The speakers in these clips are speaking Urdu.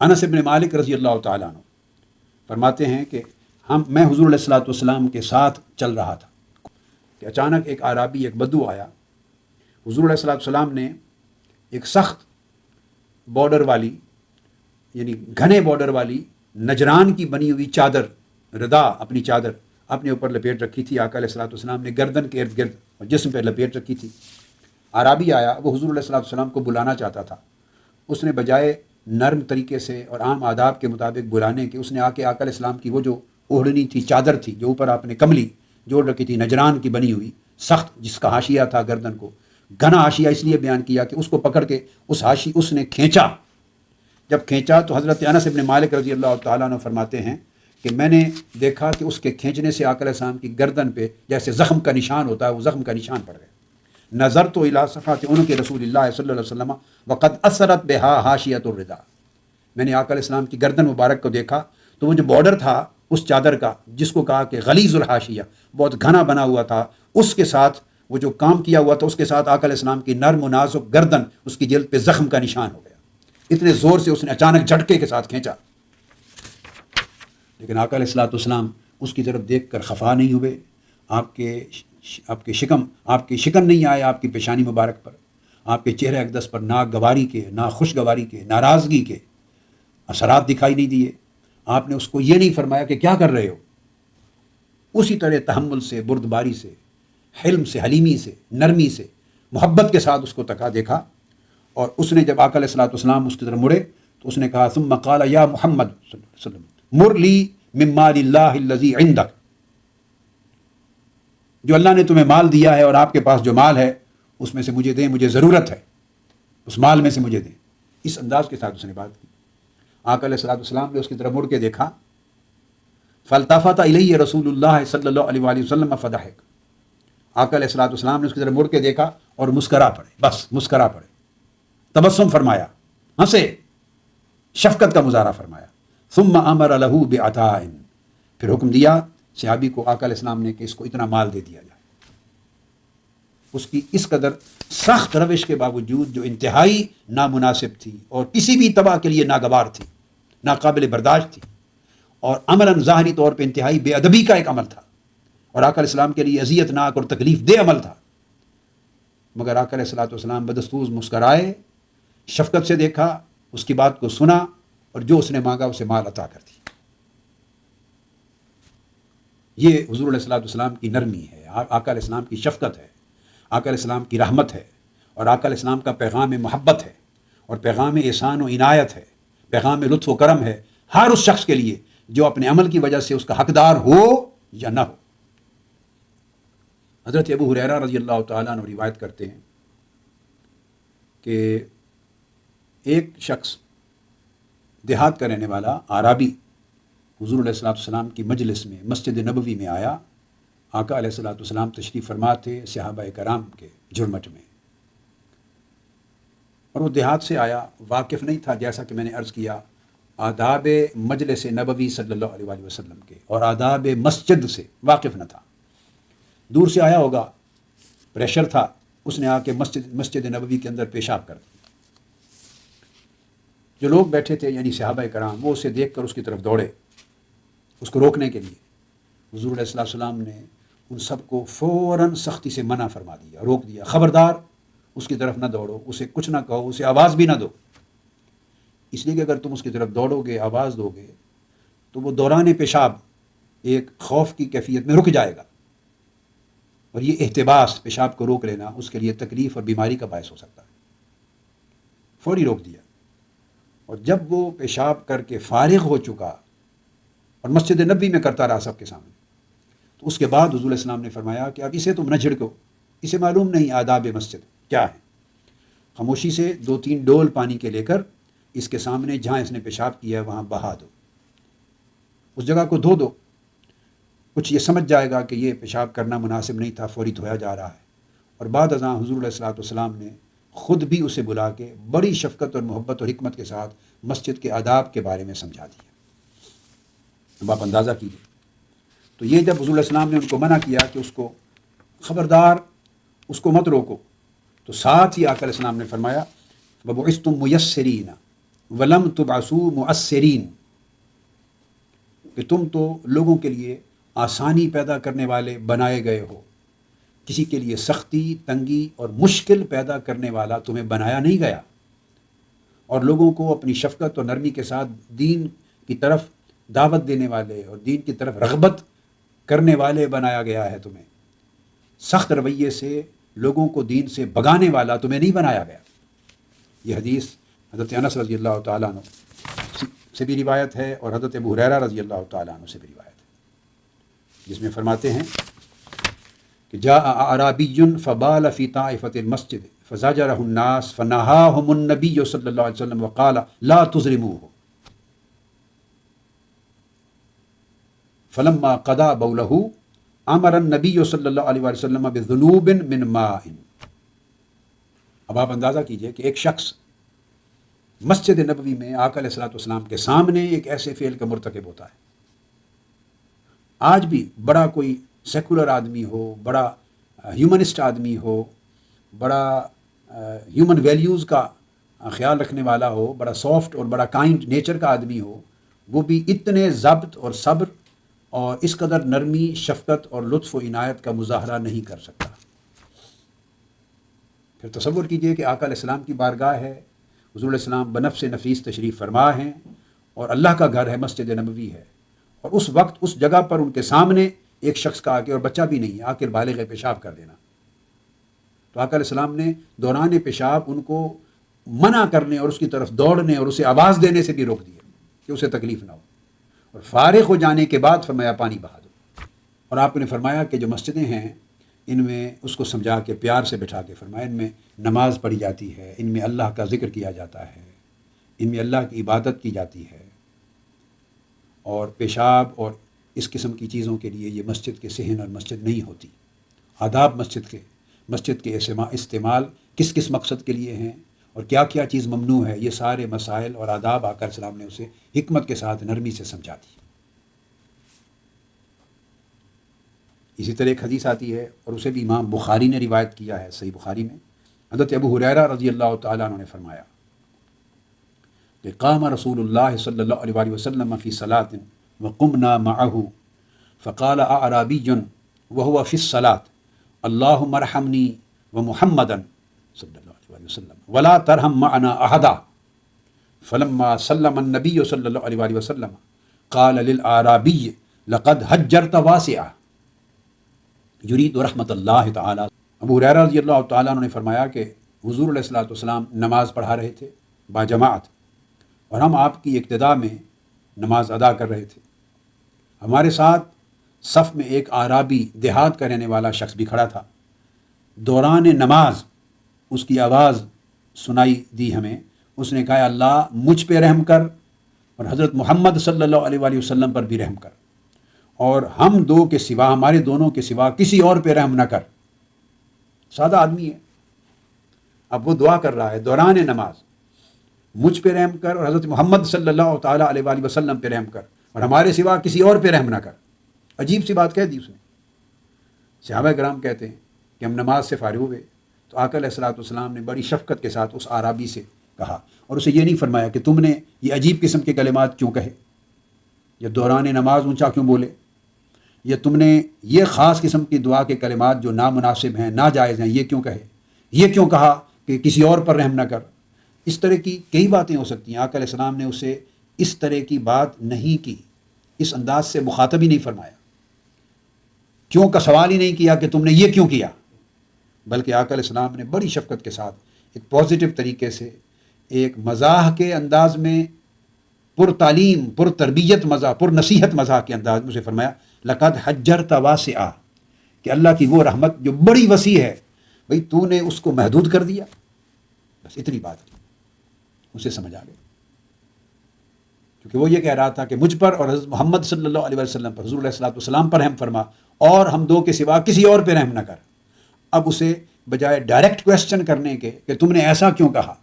انس بن مالک رضی اللہ تعالیٰ عنہ فرماتے ہیں کہ میں حضور علیہ الصلوۃ والسلام کے ساتھ چل رہا تھا کہ اچانک ایک اعرابی، ایک بدو آیا. حضور علیہ الصلوۃ والسلام نے ایک سخت بارڈر والی، یعنی گھنے بارڈر والی نجران کی بنی ہوئی چادر، ردا، اپنی چادر اپنے اوپر لپیٹ رکھی تھی. آقا علیہ الصلوۃ والسلام نے گردن کے ارد گرد اور جسم پہ لپیٹ رکھی تھی. اعرابی آیا، وہ حضور علیہ الصلوۃ والسلام کو بلانا چاہتا تھا. اس نے بجائے نرم طریقے سے اور عام آداب کے مطابق بلانے کے، اس نے آ کے آقا علیہ السلام کی وہ جو اوڑھنی تھی، چادر تھی جو اوپر آپ نے کملی جوڑ رکھی تھی، نجران کی بنی ہوئی سخت، جس کا حاشیہ تھا گردن کو، گھنا حاشیہ اس لیے بیان کیا کہ اس کو پکڑ کے اس نے کھینچا. جب کھینچا تو حضرت انس بن مالک رضی اللہ تعالیٰ عنہ فرماتے ہیں کہ میں نے دیکھا کہ اس کے کھینچنے سے آقا علیہ السلام کی گردن پہ جیسے زخم کا نشان ہوتا ہے، وہ زخم کا نشان پڑ گئے. نظرت الی صفحات عنق رسول اللہ صلی اللہ علیہ وسلم وقد اثرت بها حاشیۃ الردا. میں نے آقا علیہ السلام کی گردن مبارک کو دیکھا تو وہ جو بارڈر تھا اس چادر کا، جس کو کہا کہ غلیظ الحاشیہ، بہت گھنا بنا ہوا تھا، اس کے ساتھ وہ جو کام کیا ہوا تھا اس کے ساتھ آقا علیہ السلام کی نرم و نازک گردن، اس کی جلد پہ زخم کا نشان ہو گیا. اتنے زور سے اس نے اچانک جھٹکے کے ساتھ کھینچا. لیکن آقا علیہ الصلوۃ والسلام اس کی طرف دیکھ کر خفا نہیں ہوئے. آپ کی شکن نہیں آئے آپ کی پیشانی مبارک پر، آپ کے چہرے اقدس پر ناگواری کے، ناخوشگواری کے، ناراضگی کے اثرات دکھائی نہیں دیے. آپ نے اس کو یہ نہیں فرمایا کہ کیا کر رہے ہو. اسی طرح تحمل سے، بردباری سے، حلم سے، حلیمی سے، نرمی سے، محبت کے ساتھ اس کو دیکھا. اور اس نے جب آقا علیہ الصلوۃ والسلام اس کی طرف مڑے تو اس نے کہا ثم قال یا محمد صلی اللہ علیہ وسلم مر لی من مال اللہ الذی عندک. جو اللہ نے تمہیں مال دیا ہے اور آپ کے پاس جو مال ہے اس میں سے مجھے دیں، مجھے ضرورت ہے، اس مال میں سے مجھے دیں. اس انداز کے ساتھ اس نے بات کی. آقا علیہ الصلوۃ والسلام نے اس کی طرف مڑ کے دیکھا. فالتفت الیہ رسول اللہ صلی اللہ علیہ وآلہ وسلم فضحک. آقا علیہ الصلوۃ والسلام نے اس کی طرف مڑ کے دیکھا اور مسکرا پڑے، بس مسکرا پڑے، تبسم فرمایا، ہنسے، شفقت کا مظاہرہ فرمایا. ثم امر له بعطاء. پھر حکم دیا صحابی کو آقا علیہ السلام نے کہ اس کو اتنا مال دے دیا جائے. اس کی اس قدر سخت روش کے باوجود جو انتہائی نامناسب تھی اور کسی بھی تباہ کے لیے ناگوار تھی، ناقابل برداشت تھی، اور عملاً ظاہری طور پہ انتہائی بے ادبی کا ایک عمل تھا اور آقا علیہ السلام کے لیے اذیت ناک اور تکلیف دہ عمل تھا. مگر آقا علیہ الصلوۃ والسلام بدستور مسکرائے، شفقت سے دیکھا، اس کی بات کو سنا اور جو اس نے مانگا اسے مال عطا کر دی. یہ حضور علیہ الصلوۃ والسلام کی نرمی ہے، آقا علیہ السلام کی شفقت ہے، آقا علیہ السلام کی رحمت ہے، اور آقا علیہ السلام کا پیغام محبت ہے اور پیغام احسان و عنایت ہے، پیغام لطف و کرم ہے ہر اس شخص کے لیے جو اپنے عمل کی وجہ سے اس کا حقدار ہو یا نہ ہو. حضرت ابو ہریرہ رضی اللہ تعالیٰ عنہ روایت کرتے ہیں کہ ایک شخص دیہات کا رہنے والا اعرابی حضور علیہ الصلوۃ والسلام کی مجلس میں، مسجد نبوی میں آیا. آقا علیہ الصلوۃ والسلام تشریف فرما تھے صحابہ کرام کے جھرمٹ میں، اور وہ دیہات سے آیا، واقف نہیں تھا جیسا کہ میں نے عرض کیا آداب مجلس نبوی صلی اللہ علیہ وآلہ وسلم کے اور آداب مسجد سے واقف نہ تھا. دور سے آیا ہوگا، پریشر تھا، اس نے آ کے مسجد نبوی کے اندر پیشاب کر دیا. جو لوگ بیٹھے تھے یعنی صحابہ کرام، وہ اسے دیکھ کر اس کی طرف دوڑے اس کو روکنے کے لیے. حضور علیہ الصلوۃ والسلام نے ان سب کو فوراً سختی سے منع فرما دیا، روک دیا. خبردار اس کی طرف نہ دوڑو، اسے کچھ نہ کہو، اسے آواز بھی نہ دو، اس لیے کہ اگر تم اس کی طرف دوڑو گے، آواز دو گے تو وہ دوران پیشاب ایک خوف کی کیفیت میں رک جائے گا، اور یہ احتباس، پیشاب کو روک لینا، اس کے لیے تکلیف اور بیماری کا باعث ہو سکتا ہے. فوری روک دیا. اور جب وہ پیشاب کر کے فارغ ہو چکا اور مسجد نبوی میں کرتا رہا سب کے سامنے، تو اس کے بعد حضور علیہ السلام نے فرمایا کہ اب اسے تم نہ جھڑکو، اسے معلوم نہیں آداب مسجد کیا ہے. خاموشی سے 2-3 ڈول پانی کے لے کر اس کے سامنے جہاں اس نے پیشاب کیا ہے وہاں بہا دو، اس جگہ کو دھو دو. کچھ یہ سمجھ جائے گا کہ یہ پیشاب کرنا مناسب نہیں تھا، فوری دھویا جا رہا ہے. اور بعد ازاں حضور علیہ الصلوۃ والسلام نے خود بھی اسے بلا کے بڑی شفقت اور محبت اور حکمت کے ساتھ مسجد کے آداب کے بارے میں سمجھا دیا. اب آپ اندازہ کیجیے. تو یہ جب حضور علیہ السلام نے ان کو منع کیا کہ اس کو خبردار اس کو مت روکو، تو ساتھ ہی آقا علیہ السلام نے فرمایا وَبُعِثْتُم مُيَسِّرِينَ، ولم تبعثوا مؤثرین، کہ تم تو لوگوں کے لیے آسانی پیدا کرنے والے بنائے گئے ہو، کسی کے لیے سختی، تنگی اور مشکل پیدا کرنے والا تمہیں بنایا نہیں گیا، اور لوگوں کو اپنی شفقت اور نرمی کے ساتھ دین کی طرف دعوت دینے والے اور دین کی طرف رغبت کرنے والے بنایا گیا ہے تمہیں۔ سخت رویے سے لوگوں کو دین سے بھگانے والا تمہیں نہیں بنایا گیا۔ یہ حدیث حضرت انس رضی اللہ تعالیٰ عنہ سے بھی روایت ہے اور حضرت ابو ہریرہ رضی اللہ تعالیٰ عنہ سے بھی روایت ہے، جس میں فرماتے ہیں کہ جاء اعرابی فبال فی طائفۃ المسجد فزجرہ الناس فنہاہم النبی صلی اللہ علیہ وسلم وقال لا تظلموہ فلما قضى بولہ امر النبی صلی اللہ علیہ وسلم بذنوب من ماء۔ اب آپ اندازہ کیجئے کہ ایک شخص مسجد نبوی میں آقا علیہ الصلوۃ والسلام کے سامنے ایک ایسے فعل کا مرتکب ہوتا ہے۔ آج بھی بڑا کوئی سیکولر آدمی ہو، بڑا ہیومنسٹ آدمی ہو، بڑا ہیومن ویلیوز کا خیال رکھنے والا ہو، بڑا سافٹ اور بڑا کائنڈ نیچر کا آدمی ہو، وہ بھی اتنے ضبط اور صبر اور اس قدر نرمی، شفقت اور لطف و عنایت کا مظاہرہ نہیں کر سکتا۔ پھر تصور کیجئے کہ آقا علیہ السلام کی بارگاہ ہے، حضور علیہ السلام بنفس نفیس تشریف فرما ہیں، اور اللہ کا گھر ہے، مسجد نبوی ہے، اور اس وقت اس جگہ پر ان کے سامنے ایک شخص کا آ کے، اور بچہ بھی نہیں ہے، آ کے بالغ پیشاب کر دینا، تو آقا علیہ السلام نے دوران پیشاب ان کو منع کرنے اور اس کی طرف دوڑنے اور اسے آواز دینے سے بھی روک دیا کہ اسے تکلیف نہ ہو، اور فارغ ہو جانے کے بعد فرمایا پانی بہا دو۔ اور آپ نے فرمایا کہ جو مسجدیں ہیں ان میں اس کو سمجھا کے پیار سے بٹھا کے فرمایا ان میں نماز پڑھی جاتی ہے، ان میں اللہ کا ذکر کیا جاتا ہے، ان میں اللہ کی عبادت کی جاتی ہے، اور پیشاب اور اس قسم کی چیزوں کے لیے یہ مسجد کے صحن اور مسجد نہیں ہوتی۔ آداب مسجد کے استعمال کس کس مقصد کے لیے ہیں اور کیا کیا چیز ممنوع ہے، یہ سارے مسائل اور آداب آقا علیہ السلام نے اسے حکمت کے ساتھ نرمی سے سمجھا دی۔ اسی طرح ایک حدیث آتی ہے اور اسے بھی امام بخاری نے روایت کیا ہے، صحیح بخاری میں، حضرت ابو ہریرہ رضی اللہ تعالیٰ عنہ نے فرمایا کہ قام رسول اللہ صلی اللہ علیہ وسلم فی صلاۃ وقمنا معه فقال اعرابی وهو فی الصلاۃ اللہم ارحمنی ومحمدا صلی اللہ علیہ وسلم ولا ترحم معنا احدا فلما سلم النبی صلی اللہ علیہ وسلم قال للاعرابی لقد حجرت واسعا یرید رحمت اللہ تعالی۔ ابو ہریرہ رضی اللہ تعالیٰ عنہ نے فرمایا کہ حضور علیہ الصلوۃ والسلام نماز پڑھا رہے تھے باجماعت، اور ہم آپ کی اقتداء میں نماز ادا کر رہے تھے۔ ہمارے ساتھ صف میں ایک اعرابی دیہات کا رہنے والا شخص بھی کھڑا تھا۔ دوران نماز اس کی آواز سنائی دی ہمیں، اس نے کہا اللہ مجھ پہ رحم کر اور حضرت محمد صلی اللہ علیہ وسلم پر بھی رحم کر، اور ہم دو کے سوا، ہمارے دونوں کے سوا کسی اور پہ رحم نہ کر۔ سادہ آدمی ہے، اب وہ دعا کر رہا ہے دوران نماز، مجھ پہ رحم کر اور حضرت محمد صلی اللہ تعالیٰ علیہ وسلم پہ رحم کر، اور ہمارے سوا کسی اور پہ رحم نہ کر۔ عجیب سی بات کہہ دی اس نے۔ صحابہ کرام کہتے ہیں کہ ہم نماز سے فارغ ہوئے تو آقا علیہ الصلوۃ والسلام نے بڑی شفقت کے ساتھ اس اعرابی سے کہا، اور اسے یہ نہیں فرمایا کہ تم نے یہ عجیب قسم کے کلمات کیوں کہے، یا دوران نماز اونچا کیوں بولے، یا تم نے یہ خاص قسم کی دعا کے کلمات جو نامناسب ہیں، ناجائز ہیں، یہ کیوں کہے، یہ کیوں کہا کہ کسی اور پر رحم نہ کر۔ اس طرح کی کئی باتیں ہو سکتی ہیں۔ آقا علیہ السلام نے اسے اس طرح کی بات نہیں کی، اس انداز سے مخاطب ہی نہیں فرمایا، کیوں کا سوال ہی نہیں کیا کہ تم نے یہ کیوں کیا، بلکہ آقا علیہ السلام نے بڑی شفقت کے ساتھ ایک پازیٹیو طریقے سے، ایک مزاح کے انداز میں، پر تعلیم، پر تربیت مزاح، پر نصیحت مزاح کے انداز میں اسے فرمایا لقد حجرت واسعا، کہ اللہ کی وہ رحمت جو بڑی وسیع ہے، بھئی تو نے اس کو محدود کر دیا۔ بس اتنی بات کی، اسے سمجھ آ گئی، کیونکہ وہ یہ کہہ رہا تھا کہ مجھ پر اور حضرت محمد صلی اللہ علیہ وسلم پر، حضور علیہ الصلوۃ والسلام پر رحم فرما، اور ہم دو کے سوا کسی اور پہ رحم نہ کر۔ اب اسے بجائے ڈائریکٹ کویسچن کرنے کے کہ تم نے ایسا کیوں کہا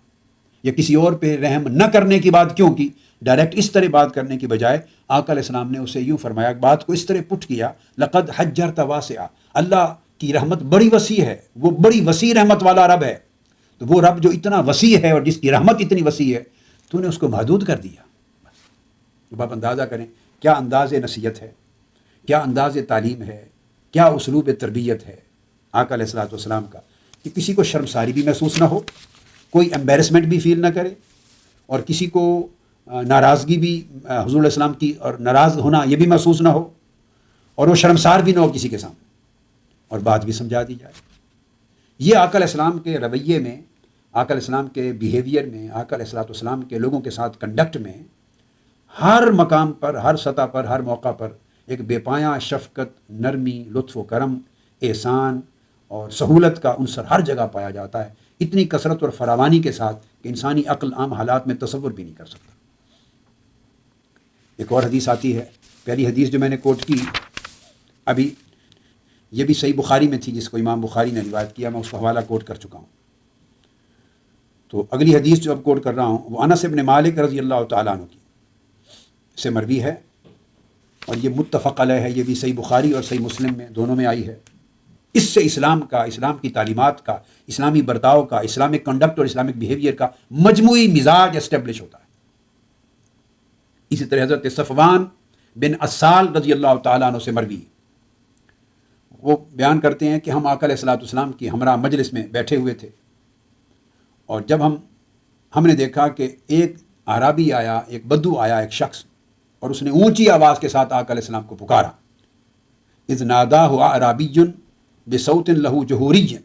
یا کسی اور پہ رحم نہ کرنے کی بات کیوں کی، ڈائریکٹ اس طرح بات کرنے کی بجائے آقا علیہ السلام نے اسے یوں فرمایا، بات کو اس طرح پٹ کیا، لقد حجرت واسعا، اللہ کی رحمت بڑی وسیع ہے، وہ بڑی وسیع رحمت والا رب ہے، تو وہ رب جو اتنا وسیع ہے اور جس کی رحمت اتنی وسیع ہے، تو نے اس کو محدود کر دیا. اب آپ اندازہ کریں کیا انداز نصیحت ہے، کیا انداز تعلیم ہے، کیا اسلوب تربیت ہے آقا علیہ الصلوۃ والسلام کا، کہ کسی کو شرمساری بھی محسوس نہ ہو، کوئی ایمبیرسمنٹ بھی فیل نہ کرے، اور کسی کو ناراضگی بھی حضور علیہ السلام کی اور ناراض ہونا یہ بھی محسوس نہ ہو، اور وہ شرمسار بھی نہ ہو کسی کے سامنے، اور بات بھی سمجھا دی جائے. یہ آقا علیہ السلام کے رویے میں، آقا علیہ السلام کے بیہیویئر میں، آقا علیہ الصلوۃ والسلام کے لوگوں کے ساتھ کنڈکٹ میں ہر مقام پر، ہر سطح پر، ہر موقع پر ایک بے پایاں شفقت، نرمی، لطف و کرم، احسان اور سہولت کا عنصر ہر جگہ پایا جاتا ہے، اتنی کثرت اور فراوانی کے ساتھ کہ انسانی عقل عام حالات میں تصور بھی نہیں کر سکتا. ایک اور حدیث آتی ہے، پہلی حدیث جو میں نے کوٹ کی ابھی، یہ بھی صحیح بخاری میں تھی، جس کو امام بخاری نے روایت کیا، میں اس کا حوالہ کوٹ کر چکا ہوں. تو اگلی حدیث جو اب کوٹ کر رہا ہوں وہ انس بن مالک رضی اللہ تعالیٰ عنہ کی سے مروی ہے، اور یہ متفق علیہ ہے، یہ بھی صحیح بخاری اور صحیح مسلم میں دونوں میں آئی ہے. اس سے اسلام کا، اسلام کی تعلیمات کا، اسلامی برتاؤ کا، اسلامک کنڈکٹ اور اسلامک بیہیویئر کا مجموعی مزاج اسٹیبلش ہوتا ہے. اسی طرح حضرت صفوان بن اسال رضی اللہ تعالیٰ عنہ سے مروی، وہ بیان کرتے ہیں کہ ہم آقا علیہ الصلوۃ والسلام کی ہمراہ مجلس میں بیٹھے ہوئے تھے، اور جب ہم نے دیکھا کہ ایک اعرابی آیا، ایک بدو آیا، ایک شخص، اور اس نے اونچی آواز کے ساتھ آقا علیہ السلام کو پکارا. اذ ناداہ اعرابی بصوت لہ جہوری،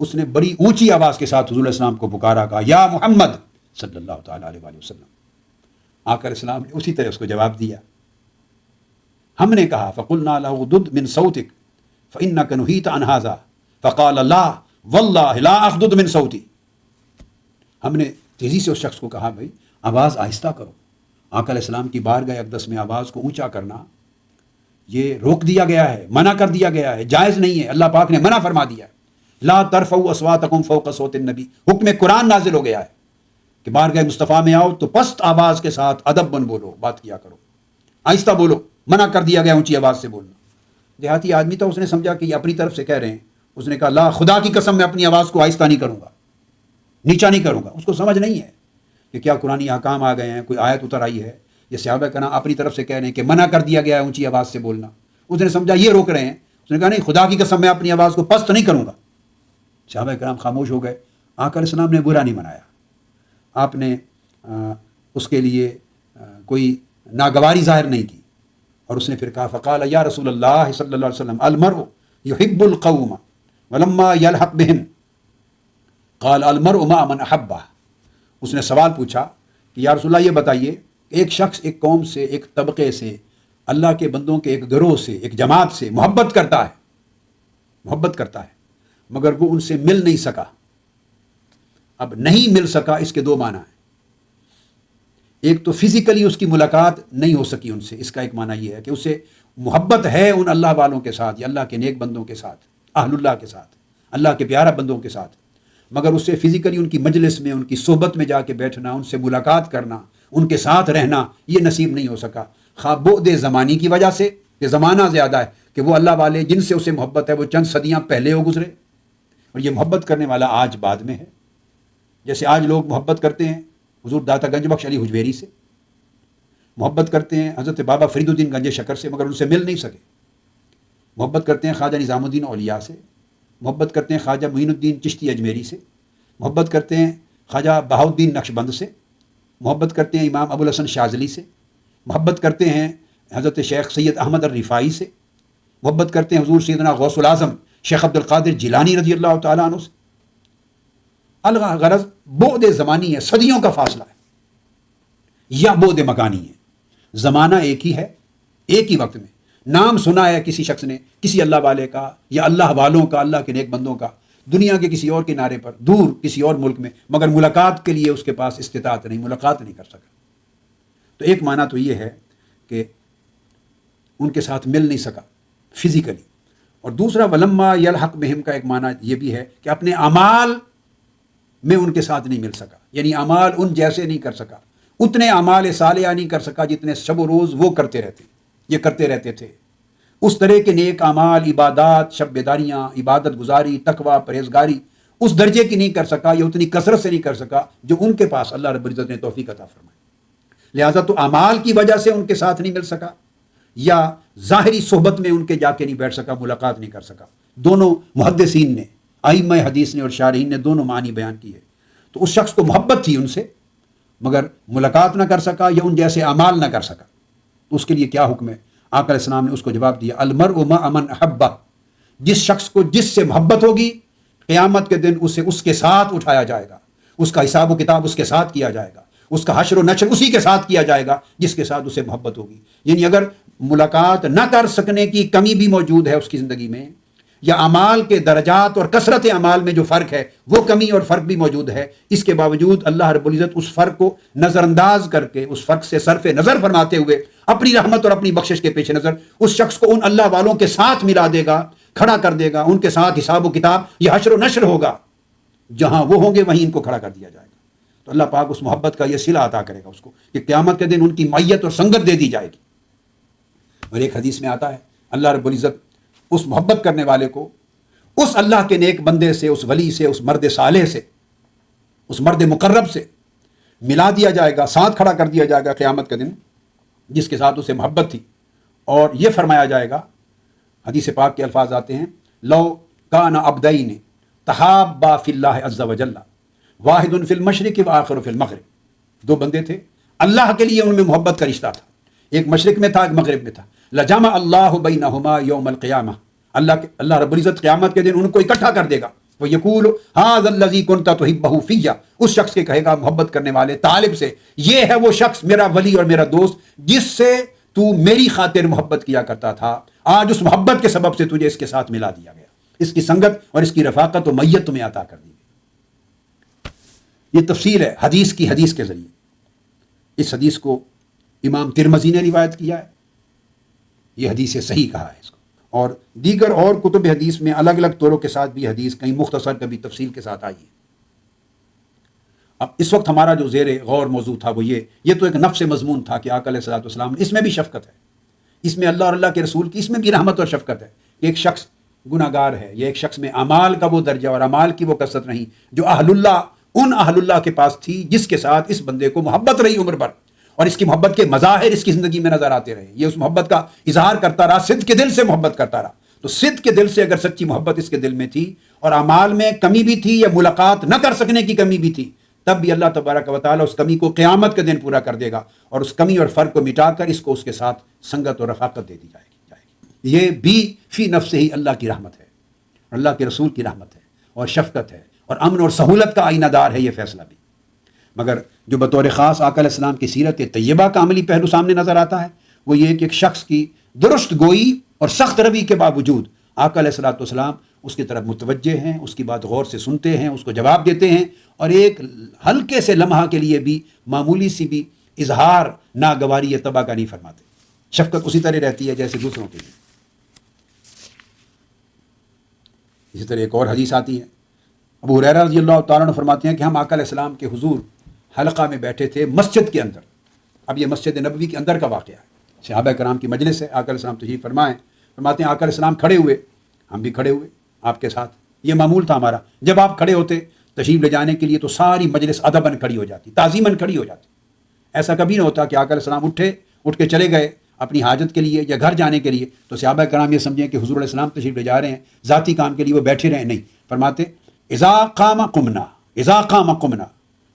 اس نے بڑی اونچی آواز کے ساتھ حضور علیہ السلام کو پکارا، کہا یا محمد صلی اللہ تعالیٰ علیہ وآلہ وسلم. آقا علیہ السلام نے اسی طرح اس کو جواب دیا. ہم نے کہا فقلنا له اغضض من صوتك فإنك نهيت عن هذا فقال لا والله لا اغضض من صوتي. ہم نے تیزی سے اس شخص کو کہا بھائی آواز آہستہ کرو. آقا علیہ السلام کی بارگاہ اقدس میں آواز کو اونچا کرنا یہ روک دیا گیا ہے، منع کر دیا گیا ہے، جائز نہیں ہے، اللہ پاک نے منع فرما دیا ہے. لا ترفعوا اصواتکم فوق صوت النبی، حکم قرآن نازل ہو گیا ہے کہ بارگاہ مصطفیٰ میں آؤ تو پست آواز کے ساتھ ادب بن بولو، بات کیا کرو، آہستہ بولو. منع کر دیا گیا اونچی آواز سے بولنا. دیہاتی آدمی تھا، اس نے سمجھا کہ یہ اپنی طرف سے کہہ رہے ہیں. اس نے کہا لا، خدا کی قسم میں اپنی آواز کو آہستہ نہیں کروں گا، نیچا نہیں کروں گا. اس کو سمجھ نہیں ہے کہ کیا قرآنی احکام آ گئے ہیں، کوئی آیت اتر آئی ہے. یہ صحابہ کرام اپنی طرف سے کہہ رہے ہیں کہ منع کر دیا گیا ہے اونچی آواز سے بولنا. اس نے سمجھا یہ روک رہے ہیں. اس نے کہا نہیں، خدا کی قسم میں اپنی آواز کو پست نہیں کروں گا. صحابہ کرام خاموش ہو گئے. آقا علیہ السلام نے برا نہیں منایا، آپ نے اس کے لیے کوئی ناگواری ظاہر نہیں کی، اور اس نے پھر کہا فقال یا رسول اللہ صلی اللہ علیہ وسلم المرء يحب القوم ولما يلحق بهم قال المرء مع من احبه. اس نے سوال پوچھا کہ یا رسول اللہ یہ بتائیے، ایک شخص ایک قوم سے، ایک طبقے سے، اللہ کے بندوں کے ایک گروہ سے، ایک جماعت سے محبت کرتا ہے مگر وہ ان سے مل نہیں سکا. اب نہیں مل سکا اس کے دو معنی ہیں. ایک تو فزیکلی اس کی ملاقات نہیں ہو سکی ان سے، اس کا ایک معنی یہ ہے کہ اسے محبت ہے ان اللہ والوں کے ساتھ یا اللہ کے نیک بندوں کے ساتھ، اہل اللہ کے ساتھ، اللہ کے پیارا بندوں کے ساتھ، مگر اسے فزیکلی ان کی مجلس میں، ان کی صحبت میں جا کے بیٹھنا، ان سے ملاقات کرنا، ان کے ساتھ رہنا، یہ نصیب نہیں ہو سکا. خواہ بعد زمانی کی وجہ سے کہ زمانہ زیادہ ہے، کہ وہ اللہ والے جن سے اسے محبت ہے وہ چند صدیاں پہلے ہو گزرے، اور یہ محبت کرنے والا آج بعد میں ہے. جیسے آج لوگ محبت کرتے ہیں حضور داتا گنج بخش علی حجویری سے، محبت کرتے ہیں حضرت بابا فرید الدین گنج شکر سے مگر ان سے مل نہیں سکے، محبت کرتے ہیں خواجہ نظام الدین اولیاء سے، محبت کرتے ہیں خواجہ معین الدین چشتی اجمیری سے، محبت کرتے ہیں خواجہ بہاؤالدین نقشبند سے، محبت کرتے ہیں امام ابوالحسن شاذلی سے، محبت کرتے ہیں حضرت شیخ سید احمد الرفاعی سے، محبت کرتے ہیں حضور سیدنا غوث العظم شیخ عبد القادر جیلانی رضی اللہ تعالیٰ عنہ سے. الغرض بعد زمانی ہے، صدیوں کا فاصلہ ہے، یا بعد مکانی ہے. زمانہ ایک ہی ہے، ایک ہی وقت میں نام سنا ہے کسی شخص نے، کسی اللہ والے کا یا اللہ والوں کا، اللہ کے نیک بندوں کا، دنیا کے کسی اور کنارے پر، دور کسی اور ملک میں، مگر ملاقات کے لیے اس کے پاس استطاعت نہیں، ملاقات نہیں کر سکا. تو ایک معنی تو یہ ہے کہ ان کے ساتھ مل نہیں سکا فزیکلی، اور دوسرا ولما یلحق بہم کا ایک معنی یہ بھی ہے کہ اپنے اعمال میں ان کے ساتھ نہیں مل سکا، یعنی اعمال ان جیسے نہیں کر سکا، اتنے اعمال صالحہ نہیں کر سکا جتنے شب و روز وہ کرتے رہتے تھے. اس طرح کے نیک اعمال، عبادات، شب بیداریاں، عبادت گزاری، تقوی، پرہیزگاری اس درجے کی نہیں کر سکا یا اتنی کثرت سے نہیں کر سکا جو ان کے پاس اللہ رب العزت نے توفیق عطا فرمائی۔ لہٰذا تو اعمال کی وجہ سے ان کے ساتھ نہیں مل سکا یا ظاہری صحبت میں ان کے جا کے نہیں بیٹھ سکا، ملاقات نہیں کر سکا۔ دونوں محدثین نے، ائمہ حدیث نے اور شارحین نے دونوں معنی بیان کیے۔ تو اس شخص کو محبت تھی ان سے، مگر ملاقات نہ کر سکا یا ان جیسے اعمال نہ کر سکا، تو اس کے لیے کیا حکم ہے؟ آقا علیہ السلام نے اس کو جواب دیا، المرء مع من احبہ، جس شخص کو جس سے محبت ہوگی قیامت کے دن اسے اس کے ساتھ اٹھایا جائے گا، اس کا حساب و کتاب اس کے ساتھ کیا جائے گا، اس کا حشر و نشر اسی کے ساتھ کیا جائے گا جس کے ساتھ اسے محبت ہوگی۔ یعنی اگر ملاقات نہ کر سکنے کی کمی بھی موجود ہے اس کی زندگی میں، یا اعمال کے درجات اور کثرت اعمال میں جو فرق ہے وہ کمی اور فرق بھی موجود ہے، اس کے باوجود اللہ رب العزت اس فرق کو نظر انداز کر کے، اس فرق سے صرف نظر فرماتے ہوئے اپنی رحمت اور اپنی بخشش کے پیش نظر اس شخص کو ان اللہ والوں کے ساتھ ملا دے گا، کھڑا کر دے گا، ان کے ساتھ حساب و کتاب یہ حشر و نشر ہوگا، جہاں وہ ہوں گے وہیں ان کو کھڑا کر دیا جائے گا۔ تو اللہ پاک اس محبت کا یہ صلہ عطا کرے گا اس کو کہ قیامت کے دن ان کی معیت اور سنگت دے دی جائے گی۔ اور ایک حدیث میں آتا ہے اللہ رب العزت اس محبت کرنے والے کو اس اللہ کے نیک بندے سے، اس ولی سے، اس مرد صالح سے، اس مرد مقرب سے ملا دیا جائے گا، ساتھ کھڑا کر دیا جائے گا قیامت کے دن، جس کے ساتھ اسے محبت تھی۔ اور یہ فرمایا جائے گا، حدیث پاک کے الفاظ آتے ہیں، لو کان عبدین تحابا فی اللہ عز وجل واحد فی المشرق وآخر فی المغرب، دو بندے تھے، اللہ کے لیے ان میں محبت کا رشتہ تھا، ایک مشرق میں تھا ایک مغرب میں تھا، لجمع اللہ بینہما یوم القیامہ، اللہ رب العزت قیامت کے دن ان کو اکٹھا کر دے گا، وَيَقُولُ هَذَا الَّذِي كُنْتَ تُحِبُّهُ فِيَّ، اس شخص کے کہے گا محبت کرنے والے طالب سے، یہ ہے وہ شخص میرا ولی اور میرا دوست جس سے تو میری خاطر محبت کیا کرتا تھا، آج اس محبت کے سبب سے تجھے اس کے ساتھ ملا دیا گیا، اس کی سنگت اور اس کی رفاقت و میت تمہیں عطا کر دی گئی۔ یہ تفصیل ہے حدیث کی، حدیث کے ذریعے۔ اس حدیث کو امام ترمذی نے روایت کیا ہے، یہ حدیث صحیح کہا ہے اس کو، اور دیگر اور کتب حدیث میں الگ الگ طوروں کے ساتھ بھی حدیث کہیں مختصر کبھی تفصیل کے ساتھ آئی ہے۔ اب اس وقت ہمارا جو زیر غور موضوع تھا وہ یہ تو ایک نفس مضمون تھا کہ آقا علیہ الصلوۃ والسلام، اس میں بھی شفقت ہے، اس میں اللہ اور اللہ کے رسول کی، اس میں بھی رحمت اور شفقت ہے کہ ایک شخص گناہ گار ہے، یا ایک شخص میں اعمال کا وہ درجہ اور اعمال کی وہ کثرت نہیں جو اہل اللہ، ان اہل اللہ کے پاس تھی جس کے ساتھ اس بندے کو محبت رہی عمر بھر، اور اس کی محبت کے مظاہر اس کی زندگی میں نظر آتے رہے، یہ اس محبت کا اظہار کرتا رہا، صدق کے دل سے محبت کرتا رہا۔ تو صدق کے دل سے اگر سچی محبت اس کے دل میں تھی اور اعمال میں کمی بھی تھی یا ملاقات نہ کر سکنے کی کمی بھی تھی، تب بھی اللہ تبارک و تعالیٰ اس کمی کو قیامت کے دن پورا کر دے گا، اور اس کمی اور فرق کو مٹا کر اس کو اس کے ساتھ سنگت اور رفاقت دے دی جائے گی۔ یہ بھی فی نفس ہی اللہ کی رحمت ہے، اللہ کے رسول کی رحمت ہے اور شفقت ہے اور امن اور سہولت کا آئینہ دار ہے یہ فیصلہ بھی۔ مگر جو بطور خاص آقا علیہ السلام کی سیرت طیبہ کا عملی پہلو سامنے نظر آتا ہے وہ یہ کہ ایک شخص کی درست گوئی اور سخت روی کے باوجود آقا علیہ الصلوۃ والسلام اس کی طرف متوجہ ہیں، اس کی بات غور سے سنتے ہیں، اس کو جواب دیتے ہیں، اور ایک ہلکے سے لمحہ کے لیے بھی معمولی سی بھی اظہار ناگواری یا تباہ کا نہیں فرماتے۔ شفقت اسی طرح رہتی ہے جیسے دوسروں کے لیے۔ اسی طرح ایک اور حدیث آتی ہے، ابو ہریرہ رضی اللہ تعالیٰ عنہ فرماتے ہیں کہ ہم آقا علیہ السلام کے حضور حلقہ میں بیٹھے تھے مسجد کے اندر، اب یہ مسجد نبوی کے اندر کا واقعہ ہے، صحابہ کرام کی مجلس ہے، آقا علیہ السلام تشریف فرمائیں، فرماتے ہیں آقا علیہ السلام کھڑے ہوئے، ہم بھی کھڑے ہوئے آپ کے ساتھ، یہ معمول تھا ہمارا، جب آپ کھڑے ہوتے تشریف لے جانے کے لیے تو ساری مجلس ادباً کھڑی ہو جاتی، تعظیماً کھڑی ہو جاتی۔ ایسا کبھی نہ ہوتا کہ آقا علیہ السلام اٹھ کے چلے گئے اپنی حاجت کے لیے یا گھر جانے کے لیے تو صحابہ کرام یہ سمجھیں کہ حضور علیہ السلام تشریف لے جا رہے ہیں، ذاتی کام کے لیے وہ بیٹھے رہے، نہیں، فرماتے اذا قام قمنا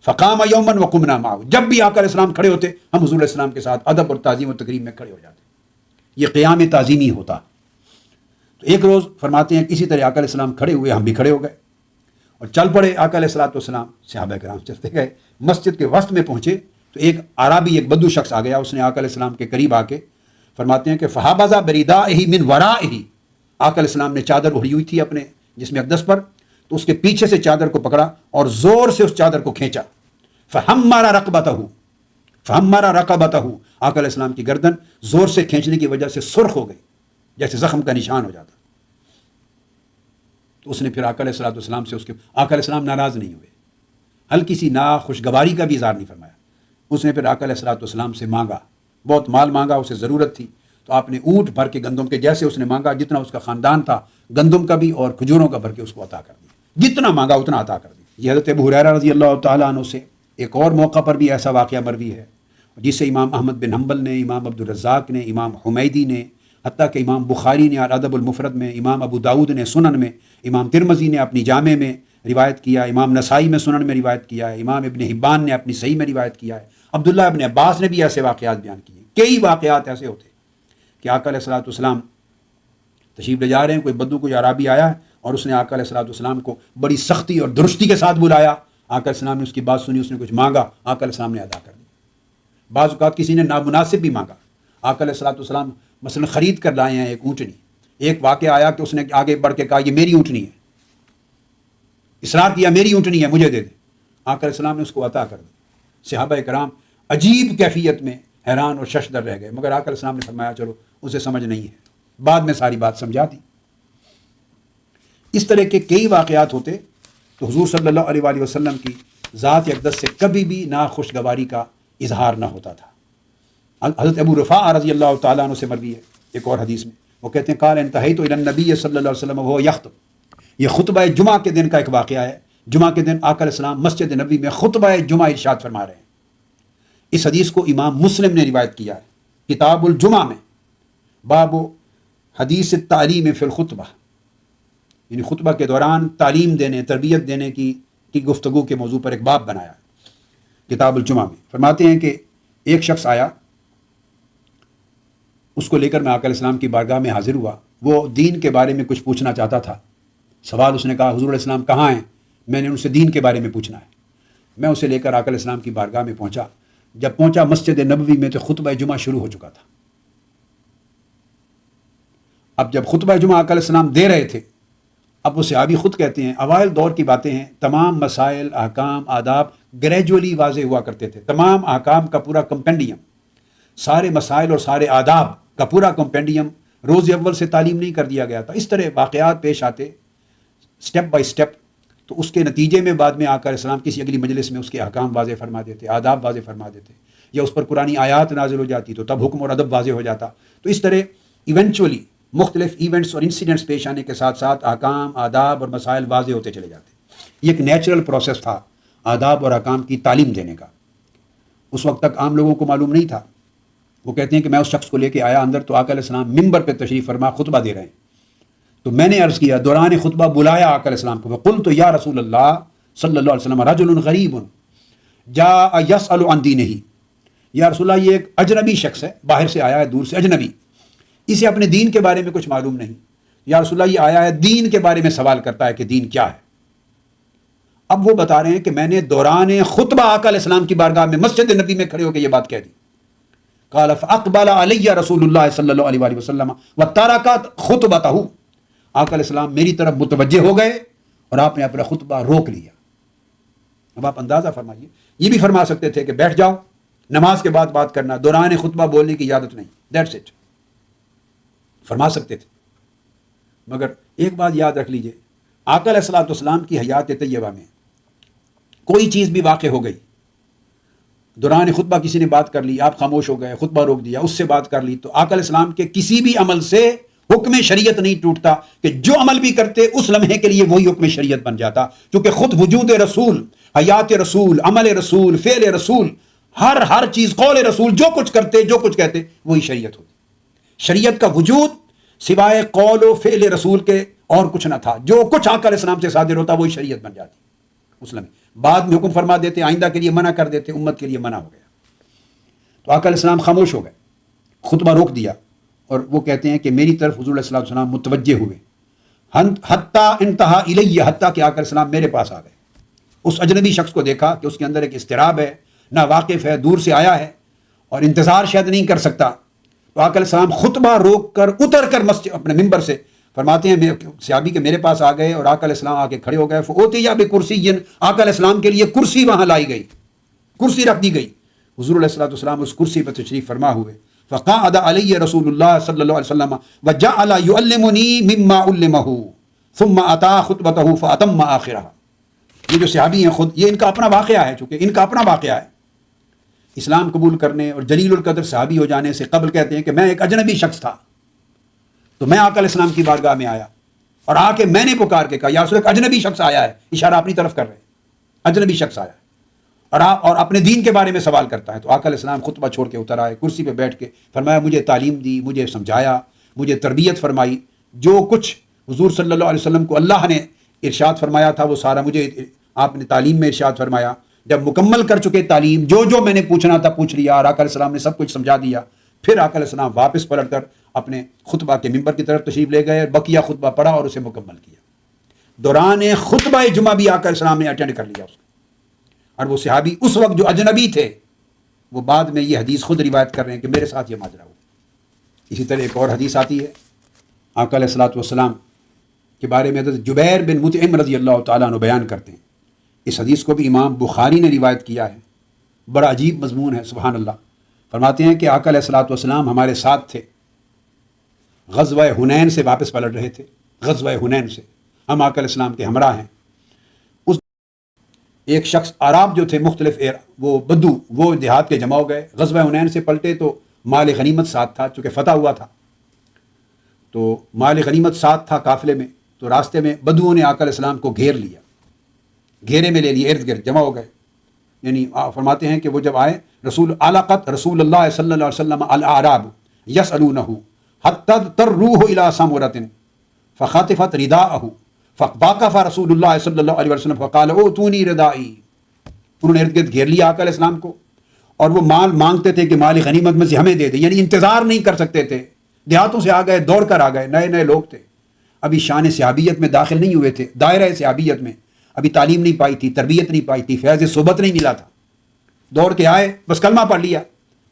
فقام یوما وقمنا معه، جب بھی آقا علیہ السلام کھڑے ہوتے ہم حضور علیہ السلام کے ساتھ ادب اور تعظیم و تکریم میں کھڑے ہو جاتے، یہ قیام تعظیمی ہوتا۔ تو ایک روز فرماتے ہیں اسی طرح آقا علیہ السلام کھڑے ہوئے، ہم بھی کھڑے ہو گئے اور چل پڑے آقا علیہ الصلوۃ والسلام، صحابہ کرام چلتے گئے، مسجد کے وسط میں پہنچے تو ایک عربی، ایک بدو شخص آ گیا، اس نے آقا علیہ السلام کے قریب آ کے فرماتے ہیں کہ فحابذ بردائہ من ورائہ، آقا علیہ السلام نے چادر اوڑھی ہوئی تھی اپنے جسم اقدس پر، تو اس کے پیچھے سے چادر کو پکڑا اور زور سے اس چادر کو کھینچا، فحمر رقبتہ، آقا علیہ السلام کی گردن زور سے کھینچنے کی وجہ سے سرخ ہو گئی، جیسے زخم کا نشان ہو جاتا۔ تو اس نے پھر آقا علیہ السلام سے آقا علیہ السلام ناراض نہیں ہوئے، ہلکی سی ناخوشگواری کا بھی اظہار نہیں فرمایا، اس نے پھر آقا علیہ السلام سے مانگا، بہت مال مانگا، اسے ضرورت تھی، تو آپ نے اونٹ بھر کے گندم کے، جیسے اس نے مانگا جتنا اس کا خاندان تھا، گندم کا بھی اور کھجوروں کا بھر کے اس کو عطا کر دیا۔ جتنا مانگا اتنا عطا کر دی۔ یہ حضرت ابو ہریرہ رضی اللہ تعالیٰ عنہ سے ایک اور موقع پر بھی ایسا واقعہ مروی ہے جسے امام احمد بن حنبل نے، امام عبدالرزاق نے، امام حمیدی نے، حتیٰ کہ امام بخاری نے الادب المفرد میں، امام ابو داود نے سنن میں، امام ترمذی نے اپنی جامع میں روایت کیا، امام نسائی میں سنن میں روایت کیا ہے، امام ابن حبان نے اپنی صحیح میں روایت کیا ہے، عبداللہ ابن عباس نے بھی ایسے واقعات بیان کیے۔ کئی واقعات ایسے ہوتے کہ آقا علیہ الصلوۃ والسلام تشریف لے جا رہے ہیں، کوئی بدو کوئی عرابی آیا ہے اور اس نے آقا علیہ الصلوۃ والسلام کو بڑی سختی اور درستی کے ساتھ بلایا، آقا علیہ السلام نے اس کی بات سنی، اس نے کچھ مانگا، آقا علیہ السلام نے ادا کر دی۔ بعض اوقات کسی نے نامناسب بھی مانگا، آقا علیہ الصلوۃ والسلام مثلا خرید کر لائے ہیں ایک اونٹنی، ایک واقعہ آیا کہ اس نے آگے بڑھ کے کہا یہ میری اونٹنی ہے، اصرار کیا میری اونٹنی ہے مجھے دے دے، آقا علیہ السلام نے اس کو عطا کر دی۔ صحابہ کرام عجیب کیفیت میں حیران اور ششدر رہ گئے، مگر آقا علیہ السلام نے فرمایا چلو اسے سمجھ نہیں ہے، بعد میں ساری بات سمجھا دی۔ اس طرح کے کئی واقعات ہوتے تو حضور صلی اللہ علیہ وآلہ وسلم کی ذات اقدس سے کبھی بھی ناخوشگواری کا اظہار نہ ہوتا تھا۔ حضرت ابو رفاع رضی اللہ تعالیٰ عنہ سے مروی ہے ایک اور حدیث میں، وہ کہتے ہیں قال انتہیت الی النبی صلی اللہ علیہ وسلم وهو یخطب، یہ خطبہ جمعہ کے دن کا ایک واقعہ ہے۔ جمعہ کے دن آقا علیہ السلام مسجد نبوی میں خطبہ جمعہ ارشاد فرما رہے ہیں۔ اس حدیث کو امام مسلم نے روایت کیا ہے کتاب الجمعہ میں، باب حدیث التعلیم فی الخطبہ، یعنی خطبہ کے دوران تعلیم دینے، تربیت دینے کی گفتگو کے موضوع پر ایک باب بنایا ہے کتاب الجمعہ میں۔ فرماتے ہیں کہ ایک شخص آیا، اس کو لے کر میں آقا علیہ السلام کی بارگاہ میں حاضر ہوا، وہ دین کے بارے میں کچھ پوچھنا چاہتا تھا۔ سوال اس نے کہا حضور علیہ السلام کہاں ہیں؟ میں نے ان سے دین کے بارے میں پوچھنا ہے۔ میں اسے لے کر آقا علیہ السلام کی بارگاہ میں پہنچا، جب پہنچا مسجد نبوی میں تو خطبہ جمعہ شروع ہو چکا تھا۔ اب جب خطبہ جمعہ آقا علیہ السلام دے رہے تھے، اب وہ صحابی خود کہتے ہیں اوائل دور کی باتیں ہیں، تمام مسائل، احکام، آداب گریجولی واضح ہوا کرتے تھے، تمام احکام کا پورا کمپینڈیم، سارے مسائل اور سارے آداب کا پورا کمپینڈیم روز اول سے تعلیم نہیں کر دیا گیا تھا۔ اس طرح واقعات پیش آتے سٹیپ بائی سٹیپ، تو اس کے نتیجے میں بعد میں آقا علیہ السلام کسی اگلی مجلس میں اس کے احکام واضح فرما دیتے، آداب واضح فرما دیتے، یا اس پر قرآنی آیات نازل ہو جاتی تو تب حکم اور ادب واضح ہو جاتا۔ تو اس طرح ایونچولی مختلف ایونٹس اور انسیڈنٹس پیش آنے کے ساتھ ساتھ احکام، آداب اور مسائل واضح ہوتے چلے جاتے۔ یہ ایک نیچرل پروسیس تھا آداب اور احکام کی تعلیم دینے کا، اس وقت تک عام لوگوں کو معلوم نہیں تھا۔ وہ کہتے ہیں کہ میں اس شخص کو لے کے آیا اندر، تو آقا علیہ السلام ممبر پہ تشریف فرما خطبہ دے رہے ہیں، تو میں نے عرض کیا، دوران خطبہ بلایا آقا علیہ السلام کو، وقلت یا رسول اللہ صلی اللہ علیہ وسلم رجل غریب جاء یسأل عن دینہ، یا رسول اللہ یہ ایک اجنبی شخص ہے، باہر سے آیا ہے، دور سے، اجنبی، اسے اپنے دین کے بارے میں کچھ معلوم نہیں، یا رسول اللہ یہ آیا ہے دین کے بارے میں سوال کرتا ہے کہ دین کیا ہے۔ اب وہ بتا رہے ہیں کہ میں نے دوران خطبہ آقا علیہ السلام کی بارگاہ میں مسجد نبی میں کھڑے ہو کے یہ بات کہہ دی۔ قال فاقبل علی رسول اللہ صلی اللہ علیہ وآلہ وسلم وترک خطبتہ، آقا علیہ السلام میری طرف متوجہ ہو گئے اور آپ نے اپنا خطبہ روک لیا۔ اب آپ اندازہ فرمائیے، یہ بھی فرما سکتے تھے کہ بیٹھ جاؤ، نماز کے بعد بات کرنا، دوران خطبہ بولنے کی اجازت نہیں، دیٹس اٹ، فرما سکتے تھے۔ مگر ایک بات یاد رکھ لیجئے، آقا علیہ الصلوۃ والسلام کی حیات طیبہ میں کوئی چیز بھی واقع ہو گئی، دوران خطبہ کسی نے بات کر لی، آپ خاموش ہو گئے، خطبہ روک دیا، اس سے بات کر لی، تو آقا علیہ السلام کے کسی بھی عمل سے حکم شریعت نہیں ٹوٹتا، کہ جو عمل بھی کرتے اس لمحے کے لیے وہی حکم شریعت بن جاتا، کیونکہ خود وجود رسول، حیات رسول، عمل رسول، فعل رسول، ہر چیز، قول رسول، جو کچھ کرتے، جو کچھ کہتے، وہی شریعت ہوتی۔ شریعت کا وجود سوائے قول و فعل رسول کے اور کچھ نہ تھا، جو کچھ آقا علیہ السلام سے صادر ہوتا وہی شریعت بن جاتی اس لمحے۔ بعد میں حکم فرما دیتے، آئندہ کے لیے منع کر دیتے، امت کے لیے منع ہو گیا۔ تو آقا علیہ السلام خاموش ہو گئے، خطبہ روک دیا، اور وہ کہتے ہیں کہ میری طرف حضور علیہ السلام متوجہ ہوئے، حتیٰ انتہا الیہ، حتیٰ کہ آقا علیہ السلام میرے پاس آ گئے۔ اس اجنبی شخص کو دیکھا کہ اس کے اندر ایک اضطراب ہے، نا واقف ہے، دور سے آیا ہے اور انتظار شاید نہیں کر سکتا۔ تو آقا علیہ السلام خطبہ روک کر اتر کر مسجد اپنے ممبر سے فرماتے ہیں صحابی کے میرے پاس آ گئے اور آقا علیہ السلام آ کے کھڑے ہو گئے، فَأُوتِيَ بِكُرْسِيٍّ، آقا علیہ السلام کے لیے کرسی وہاں لائی گئی، کرسی رکھ دی گئی۔ حضور علیہ السلام اس کرسی پر تشریف فرما ہوئے، فقعد علی رسول اللہ صلی اللہ علیہ وسلم وجعل يعلمني مما علمه ثم اتى خطبته فاتم آخرها۔ یہ جو صحابی ہیں خود، یہ ان کا اپنا واقعہ ہے، چونکہ ان کا اپنا واقعہ ہے، اسلام قبول کرنے اور جلیل القدر صحابی ہو جانے سے قبل کہتے ہیں کہ میں ایک اجنبی شخص تھا، تو میں آقا علیہ السلام کی بارگاہ میں آیا، اور آ کے میں نے پکار کے کہا یا رسول اللہ ایک اجنبی شخص آیا ہے، اشارہ اپنی طرف کر رہے ہیں، اجنبی شخص آیا ہے اور اپنے دین کے بارے میں سوال کرتا ہے۔ تو آقا علیہ السلام خطبہ چھوڑ کے اتر آئے، کرسی پہ بیٹھ کے فرمایا مجھے تعلیم دی، مجھے سمجھایا، مجھے تربیت فرمائی، جو کچھ حضور صلی اللہ علیہ وسلم کو اللہ نے ارشاد فرمایا تھا وہ سارا مجھے آپ نے تعلیم میں ارشاد فرمایا۔ جب مکمل کر چکے تعلیم، جو میں نے پوچھنا تھا پوچھ لیا، اور آقا علیہ السلام نے سب کچھ سمجھا دیا۔ پھر آقا علیہ السلام واپس پلٹ کر اپنے خطبہ کے ممبر کی طرف تشریف لے گئے اور بقیہ خطبہ پڑھا اور اسے مکمل کیا۔ دوران خطبہ جمعہ بھی آقا علیہ السلام نے اٹینڈ کر لیا اس کو۔ اور وہ صحابی اس وقت جو اجنبی تھے وہ بعد میں یہ حدیث خود روایت کر رہے ہیں کہ میرے ساتھ یہ ماجرا ہوا۔ اسی طرح ایک اور حدیث آتی ہے آقا علیہ الصلوۃ والسلام کے بارے میں، حضرت جبیر بن مطعم رضی اللہ تعالیٰ عنہ بیان کرتے ہیں۔ اس حدیث کو بھی امام بخاری نے روایت کیا ہے، بڑا عجیب مضمون ہے، سبحان اللہ۔ فرماتے ہیں کہ آقا علیہ الصلوۃ والسلام ہمارے ساتھ تھے، غزوہ حنین سے واپس پلٹ رہے تھے، غزوہ حنین سے ہم آقا علیہ السلام کے ہمراہ ہیں۔ اس ایک شخص عرب جو تھے مختلف وہ بدو وہ دیہات کے جمع ہو گئے، غزوہ حنین سے پلٹے تو مال غنیمت ساتھ تھا، چونکہ فتح ہوا تھا تو مال غنیمت ساتھ تھا قافلے میں، تو راستے میں بدوؤں نے آقا علیہ السلام کو گھیر لیا، گھیرے میں لے لیے، ارد گرد جمع ہو گئے۔ یعنی فرماتے ہیں کہ وہ جب آئے علقت رسول اللہ صلی اللہ علیہ وسلم الاعراب یسألونہ حتی تروہ الی سمرۃ فخطفت رداءہ فواقف رسول اللہ صلی اللہ علیہ وسلم فقال اوتونی ردائی۔ انہوں نے ارد گرد گھیر لیا آقا علیہ السلام کو اور وہ مال مانگتے تھے کہ مال غنیمت میں سے ہمیں دے دیں، یعنی انتظار نہیں کر سکتے تھے، دیہاتوں سے آ گئے، دوڑ کر آ گئے، نئے نئے لوگ تھے، ابھی شان صحابیت میں داخل نہیں ہوئے تھے، دائرہ صحابیت میں ابھی تعلیم نہیں پائی تھی، تربیت نہیں پائی تھی، فیض صحبت نہیں ملا تھا، دوڑ کے آئے، بس کلمہ پڑھ لیا،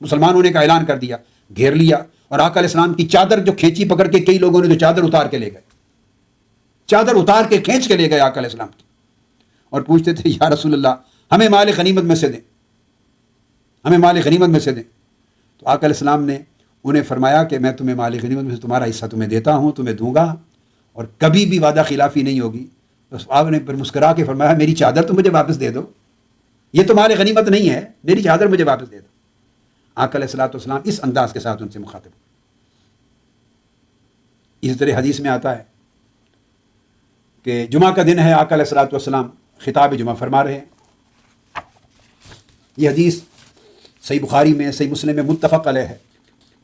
مسلمان ہونے کا اعلان کر دیا، گھیر لیا، اور آقا علیہ السلام کی چادر جو کھینچی پکڑ کے کئی لوگوں نے تو چادر اتار کے لے گئے، چادر اتار کے کھینچ کے لے گئے آقا علیہ السلام کی، اور پوچھتے تھے یا رسول اللہ ہمیں مال غنیمت میں سے دیں، ہمیں مال غنیمت میں سے دیں۔ تو آقا علیہ السلام نے انہیں فرمایا کہ میں تمہیں مال غنیمت میں سے تمہارا حصہ تمہیں دیتا ہوں، تمہیں دوں گا، اور کبھی بھی وعدہ خلافی نہیں ہوگی۔ بس آپ نے پھر مسکرا کے فرمایا میری چادر تو مجھے واپس دے دو، یہ تمہاری غنیمت نہیں ہے، میری چادر مجھے واپس دے دو۔ آقا علیہ الصلوۃ والسلام اس انداز کے ساتھ ان سے مخاطب ہوئے۔ اسی طرح حدیث میں آتا ہے کہ جمعہ کا دن ہے، آقا علیہ الصلوۃ والسلام خطاب جمعہ فرما رہے ہیں۔ یہ حدیث صحیح بخاری میں، صحیح مسلم میں متفق علیہ ہے،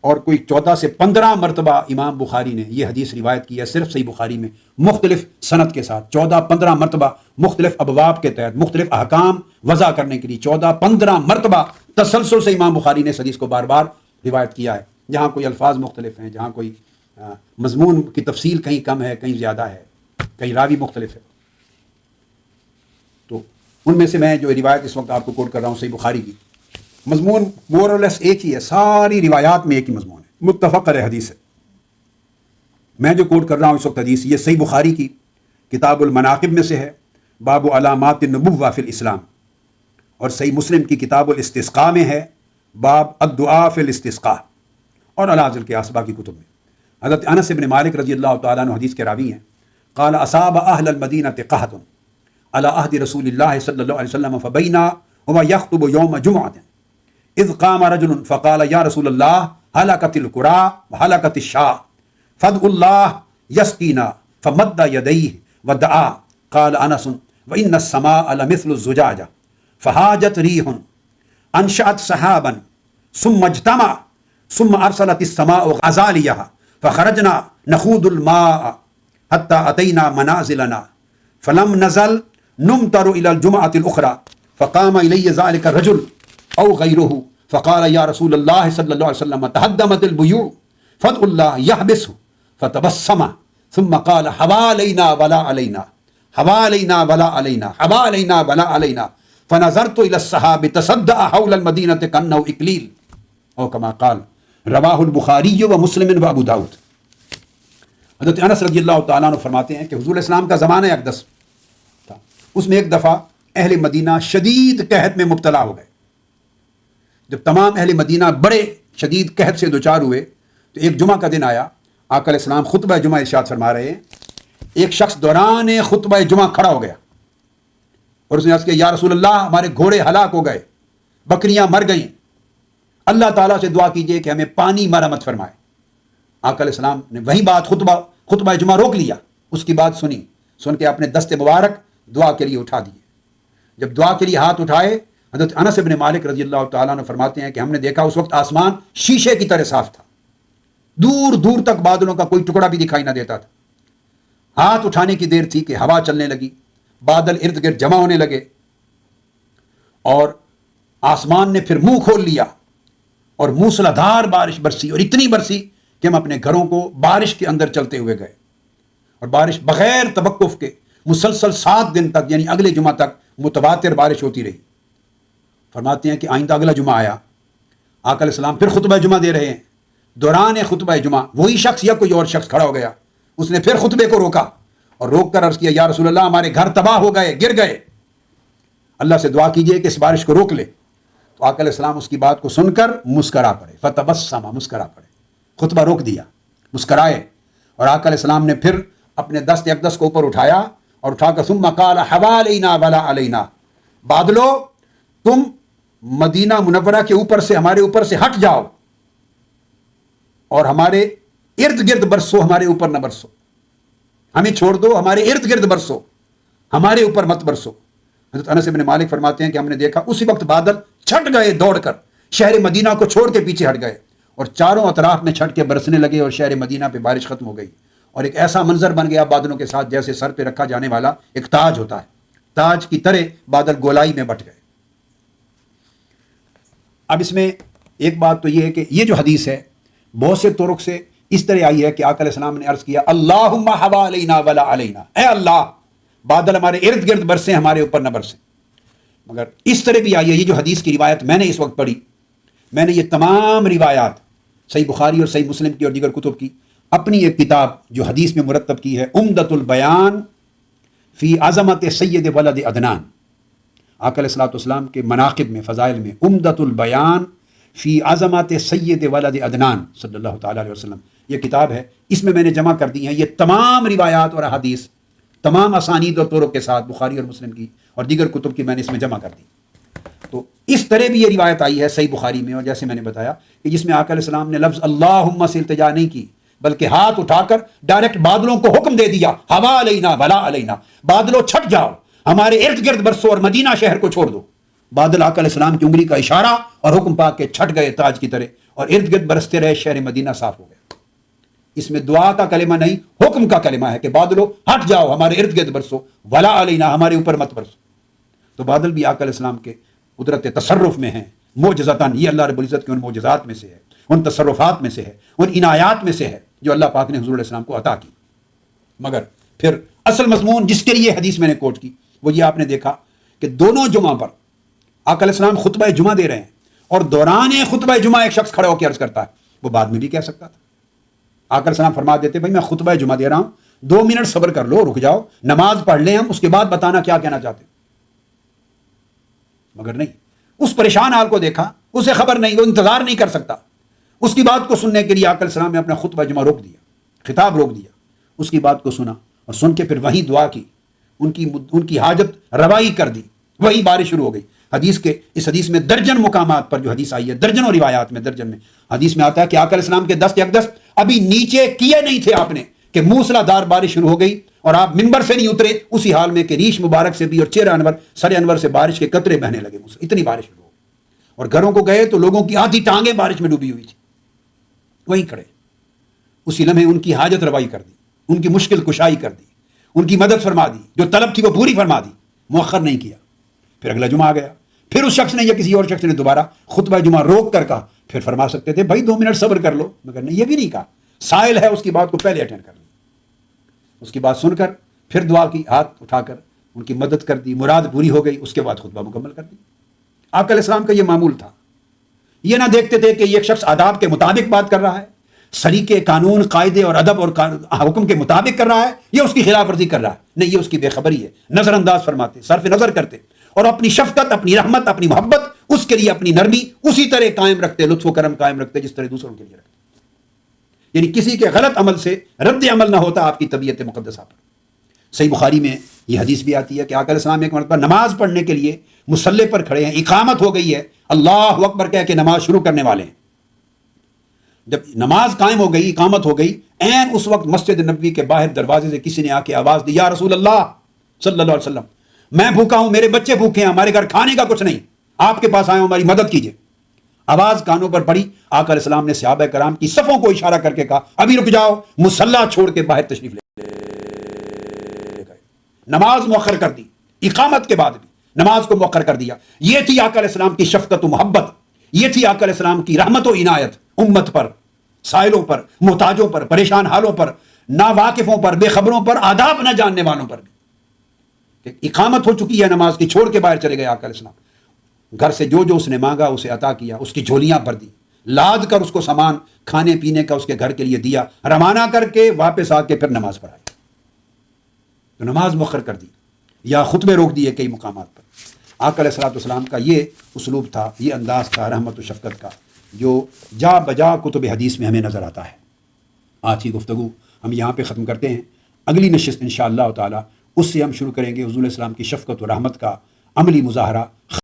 اور کوئی 14 سے 15 مرتبہ امام بخاری نے یہ حدیث روایت کی ہے، صرف صحیح بخاری میں مختلف سند کے ساتھ 14-15 مرتبہ مختلف ابواب کے تحت مختلف احکام وضع کرنے کے لیے 14-15 مرتبہ تسلسل سے امام بخاری نے اس حدیث کو بار بار روایت کیا ہے۔ جہاں کوئی الفاظ مختلف ہیں، جہاں کوئی مضمون کی تفصیل کہیں کم ہے، کہیں زیادہ ہے، کہیں راوی مختلف ہے، تو ان میں سے میں جو روایت اس وقت آپ کو کوٹ کر رہا ہوں صحیح بخاری کی، مضمون مور اور لیس ایک ہی ہے، ساری روایات میں ایک ہی مضمون ہے، متفق علیہ حدیث ہے۔ میں جو کوٹ کر رہا ہوں اس وقت حدیث یہ صحیح بخاری کی کتاب المناقب میں سے ہے، باب علامات النبوہ فی الاسلام، اور صحیح مسلم کی کتاب الاستسقاء میں ہے، باب الدعاء فی الاستسقاء، اور العاجل کے اسباء کی کتب میں۔ حضرت انس بن مالک رضی اللہ تعالیٰ عنہ حدیث کے راوی ہیں، قال اصاب اہل المدینہ قحط علی عہد رسول اللہ صلی اللہ علیہ وسلم فبینا هو یخطب یوم جمعۃ اذ قام رجل فقال یا رسول اللہ ہلکت القرى وہلکت الشاء فادعوا اللہ یسقینا فمد یدیہ ودعا قال انس وان السماء لمثل الزجاجہ فہاجت ریح انشأت سحابا ثم اجتمع ثم ارسلت السماء غزالیہ فخرجنا نخوض الماء حتى اتینا منازلنا فلم نزل نمطر الى الجمعة الاخرى فقام الی ذلك الرجل او غیرہ فقال یا رسول اللہ صلی اللہ علیہ وسلم تہدمت البیوع فادعوا اللہ یحبسہ فتبسم ثم قال حوا علینا ولا علینا حوا علینا ولا علینا حوا علینا ولا علینا فنظرت الى السحاب تصدع حول المدینة کانه اکلیل او کما قال رواہ البخاری و مسلم و ابو داؤد۔ حضرت انس رضی اللہ تعالیٰ عنہ فرماتے ہیں کہ حضور اسلام کا زمانہ اقدس تھا، اس میں ایک دفعہ اہل مدینہ شدید قحط میں مبتلا ہو گئے۔ جب تمام اہل مدینہ بڑے شدید قحط سے دوچار ہوئے تو ایک جمعہ کا دن آیا، آقا علیہ السلام خطبہ جمعہ ارشاد فرما رہے ہیں، ایک شخص دوران خطبہ جمعہ کھڑا ہو گیا اور اس نے عرض کیا یا رسول اللہ ہمارے گھوڑے ہلاک ہو گئے، بکریاں مر گئیں، اللہ تعالیٰ سے دعا کیجئے کہ ہمیں پانی مرحمت فرمائے۔ آقا علیہ السلام نے وہی بات خطبہ جمعہ روک لیا، اس کی بات سنی، سن کے اپنے دست مبارک دعا کے لیے اٹھا دیے۔ جب دعا کے لیے ہاتھ اٹھائے، حضرت انس بن مالک رضی اللہ تعالیٰ عنہ فرماتے ہیں کہ ہم نے دیکھا اس وقت آسمان شیشے کی طرح صاف تھا، دور دور تک بادلوں کا کوئی ٹکڑا بھی دکھائی نہ دیتا تھا۔ ہاتھ اٹھانے کی دیر تھی کہ ہوا چلنے لگی، بادل ارد گرد جمع ہونے لگے، اور آسمان نے پھر منہ کھول لیا اور موسلادھار بارش برسی، اور اتنی برسی کہ ہم اپنے گھروں کو بارش کے اندر چلتے ہوئے گئے، اور بارش بغیر توقف کے مسلسل 7 دن تک، یعنی اگلے جمعہ تک متواتر بارش ہوتی رہی۔ فرماتے ہیں کہ آئندہ اگلا جمعہ آیا، آقا علیہ السلام پھر خطبہ جمعہ دے رہے ہیں۔ دوران خطبہ جمعہ وہی شخص یا کوئی اور شخص کھڑا ہو گیا، اس نے پھر خطبے کو روکا اور روک کر عرض کیا، یا رسول اللہ ہمارے گھر تباہ ہو گئے، گر گئے، اللہ سے دعا کیجئے کہ اس بارش کو روک لے۔ تو آقا علیہ السلام اس کی بات کو سن کر مسکرا پڑے، فتبسم، مسکرا پڑے، خطبہ روک دیا، مسکرائے، اور آقا علیہ السلام نے پھر اپنے دست اقدس کو اوپر اٹھایا اور اٹھا کر ثم قال حوالینا ولا علینا، بادلو تم مدینہ منورہ کے اوپر سے، ہمارے اوپر سے ہٹ جاؤ اور ہمارے ارد گرد برسو، ہمارے اوپر نہ برسو، ہمیں چھوڑ دو، ہمارے ارد گرد برسو، ہمارے اوپر مت برسو۔ حضرت انس بن مالک فرماتے ہیں کہ ہم نے دیکھا اسی وقت بادل چھٹ گئے، دوڑ کر شہر مدینہ کو چھوڑ کے پیچھے ہٹ گئے، اور چاروں اطراف میں چھٹ کے برسنے لگے، اور شہر مدینہ پہ بارش ختم ہو گئی، اور ایک ایسا منظر بن گیا بادلوں کے ساتھ جیسے سر پہ رکھا جانے والا ایک تاج ہوتا ہے، تاج کی طرح بادل گولائی میں بٹ گئے۔ اب اس میں ایک بات تو یہ ہے کہ یہ جو حدیث ہے بہت سے طرق سے اس طرح آئی ہے کہ آقا علیہ السلام نے عرض کیا، اللہم حوالینا ولا علینا، اے اللہ بادل ہمارے ارد گرد برسیں، ہمارے اوپر نہ برسیں۔ مگر اس طرح بھی آئی ہے، یہ جو حدیث کی روایت میں نے اس وقت پڑھی، میں نے یہ تمام روایات صحیح بخاری اور صحیح مسلم کی اور دیگر کتب کی اپنی ایک کتاب جو حدیث میں مرتب کی ہے، عمدۃ البیان فی عظمت سید ولد عدنان، آقا علیہ الصلوۃ والسلام کے مناقب میں، فضائل میں، عمدۃ البیان فی عظمت سید ولد عدنان صلی اللہ تعالیٰ علیہ وسلم، یہ کتاب ہے، اس میں نے جمع کر دی ہیں یہ تمام روایات اور احادیث، تمام اسانید اور طرق کے ساتھ، بخاری اور مسلم کی اور دیگر کتب کی میں نے اس میں جمع کر دی۔ تو اس طرح بھی یہ روایت آئی ہے صحیح بخاری میں، اور جیسے میں نے بتایا کہ جس میں آقا علیہ السلام نے لفظ اللہم سے التجا نہیں کی، بلکہ ہاتھ اٹھا کر ڈائریکٹ بادلوں کو حکم دے دیا، ہوا علینا ولا علینا، بادلوں چھٹ جاؤ، ہمارے ارد گرد برسو اور مدینہ شہر کو چھوڑ دو۔ بادل آقا علیہ السلام کی انگلی کا اشارہ اور حکم پا کے چھٹ گئے تاج کی طرح، اور ارد گرد برستے رہے، شہر مدینہ صاف ہو گئے۔ اس میں دعا کا کلمہ نہیں، حکم کا کلمہ ہے کہ بادلوں ہٹ جاؤ، ہمارے ارد گرد برسو، ولا علینا، ہمارے اوپر مت برسو۔ تو بادل بھی آقا علیہ السلام کے قدرت تصرف میں ہیں، معجزتاً، یہ اللہ رب العزت کے ان معجزات میں سے ہے، ان تصرفات میں سے ہے، ان عنایات میں سے ہے جو اللہ پاک نے حضور علیہ السلام کو عطا کی۔ مگر پھر اصل مضمون جس کے لیے حدیث میں نے کوٹ کی وہ یہ آپ نے دیکھا کہ دونوں جمعہ پر آقا علیہ السلام خطبہ جمعہ دے رہے ہیں، اور دوران خطبہ جمعہ ایک شخص کھڑا ہو کے عرض کرتا ہے، وہ بعد میں بھی کہہ سکتا تھا۔ آقا علیہ السلام فرما دیتے، بھائی میں خطبہ جمعہ دے رہا ہوں، 2 منٹ صبر کر لو، رک جاؤ، نماز پڑھ لیں ہم، اس کے بعد بتانا کیا کہنا چاہتے ہیں۔ مگر نہیں، اس پریشان حال کو دیکھا، اسے خبر نہیں، وہ انتظار نہیں کر سکتا، اس کی بات کو سننے کے لیے آقا علیہ السلام نے اپنا خطبہ جمعہ روک دیا، خطاب روک دیا، اس کی بات کو سنا، اور سن کے پھر وہیں دعا کی، ان کی حاجت روائی کر دی، وہی بارش شروع ہو گئی۔ اس حدیث میں درجن مقامات پر جو حدیث آئی ہے، درجنوں روایات میں، درجن میں حدیث میں آتا ہے کہ آقا علیہ السلام کے دست اقدس ابھی نیچے کیے نہیں تھے آپ نے کہ موسلا دار بارش شروع ہو گئی، اور آپ منبر سے نہیں اترے اسی حال میں کہ ریش مبارک سے بھی اور چہرہ انور، سر انور سے بارش کے قطرے بہنے لگے، اتنی بارش شروع ہو گئی، اور گھروں کو گئے تو لوگوں کی آدھی ٹانگیں بارش میں ڈوبی ہوئی تھی، وہیں کھڑے، اسی لمحے ان کی حاجت روائی کر دی، ان کی مشکل کشائی کر دی، ان کی مدد فرما دی، جو طلب تھی وہ پوری فرما دی، مؤخر نہیں کیا۔ پھر اگلا جمعہ آ گیا، پھر اس شخص نے یا کسی اور شخص نے دوبارہ خطبہ جمعہ روک کر کہا، پھر فرما سکتے تھے بھائی 2 منٹ صبر کر لو، مگر نہیں، یہ بھی نہیں کہا، سائل ہے، اس کی بات کو پہلے اٹینڈ کر لی، اس کی بات سن کر پھر دعا کی، ہاتھ اٹھا کر ان کی مدد کر دی، مراد پوری ہو گئی، اس کے بعد خطبہ مکمل کر دی۔ آقا علیہ السلام کا یہ معمول تھا، یہ نہ دیکھتے تھے کہ یہ شخص آداب کے مطابق بات کر رہا ہے، سلیقے، قانون، قاعدے اور ادب اور حکم کے مطابق کر رہا ہے، یہ اس کی خلاف ورزی کر رہا ہے، نہیں، یہ اس کی بے خبری ہے، نظر انداز فرماتے، صرف نظر کرتے، اور اپنی شفقت، اپنی رحمت، اپنی محبت، اس کے لیے اپنی نرمی اسی طرح قائم رکھتے، لطف و کرم قائم رکھتے جس طرح دوسروں کے لیے رکھتے، یعنی کسی کے غلط عمل سے رد عمل نہ ہوتا آپ کی طبیعت مقدسہ پر۔ صحیح بخاری میں یہ حدیث بھی آتی ہے کہ آقا علیہ السلام ایک مرتبہ نماز پڑھنے کے لیے مصلی پر کھڑے ہیں، اقامت ہو گئی ہے، اللہ اکبر کہہ کے نماز شروع کرنے والے ہیں، جب نماز قائم ہو گئی، اقامت ہو گئی، این اس وقت مسجد نبوی کے باہر دروازے سے کسی نے آ کے آواز دی، یا رسول اللہ صلی اللہ علیہ وسلم، میں بھوکا ہوں، میرے بچے بھوکے ہیں، ہمارے گھر کھانے کا کچھ نہیں، آپ کے پاس آئے ہوں، ہماری مدد کیجیے۔ آواز کانوں پر پڑی، آقا علیہ السلام نے صحابہ کرام کی صفوں کو اشارہ کر کے کہا ابھی رک جاؤ، مصلی چھوڑ کے باہر تشریف لے گئے، نماز مؤخر کر دی، اقامت کے بعد بھی نماز کو مؤخر کر دیا۔ یہ تھی آقا علیہ السلام کی شفقت و محبت، یہ تھی آقا علیہ السلام کی رحمت و عنایت امت پر، سائلوں پر، محتاجوں پر، پریشان حالوں پر، ناواقفوں پر، بے خبروں پر، آداب نہ جاننے والوں پر بھی۔ کہ اقامت ہو چکی ہے نماز کی، چھوڑ کے باہر چلے گئے آقا علیہ السلام، گھر سے جو جو اس نے مانگا اسے عطا کیا، اس کی جھولیاں بھر دی، لاد کر اس کو سامان کھانے پینے کا اس کے گھر کے لیے دیا، روانہ کر کے واپس آ کے پھر نماز پڑھائی، تو نماز مؤخر کر دی یا خطبے روک دیے کئی مقامات پر۔ آقا علیہ الصلوۃ والسلام کا یہ اسلوب تھا، یہ انداز تھا رحمت و شفقت کا، جو جا بجا کتب حدیث میں ہمیں نظر آتا ہے۔ آج کی گفتگو ہم یہاں پہ ختم کرتے ہیں، اگلی نشست انشاءاللہ تعالی اس سے ہم شروع کریں گے حضور علیہ السلام کی شفقت و رحمت کا عملی مظاہرہ۔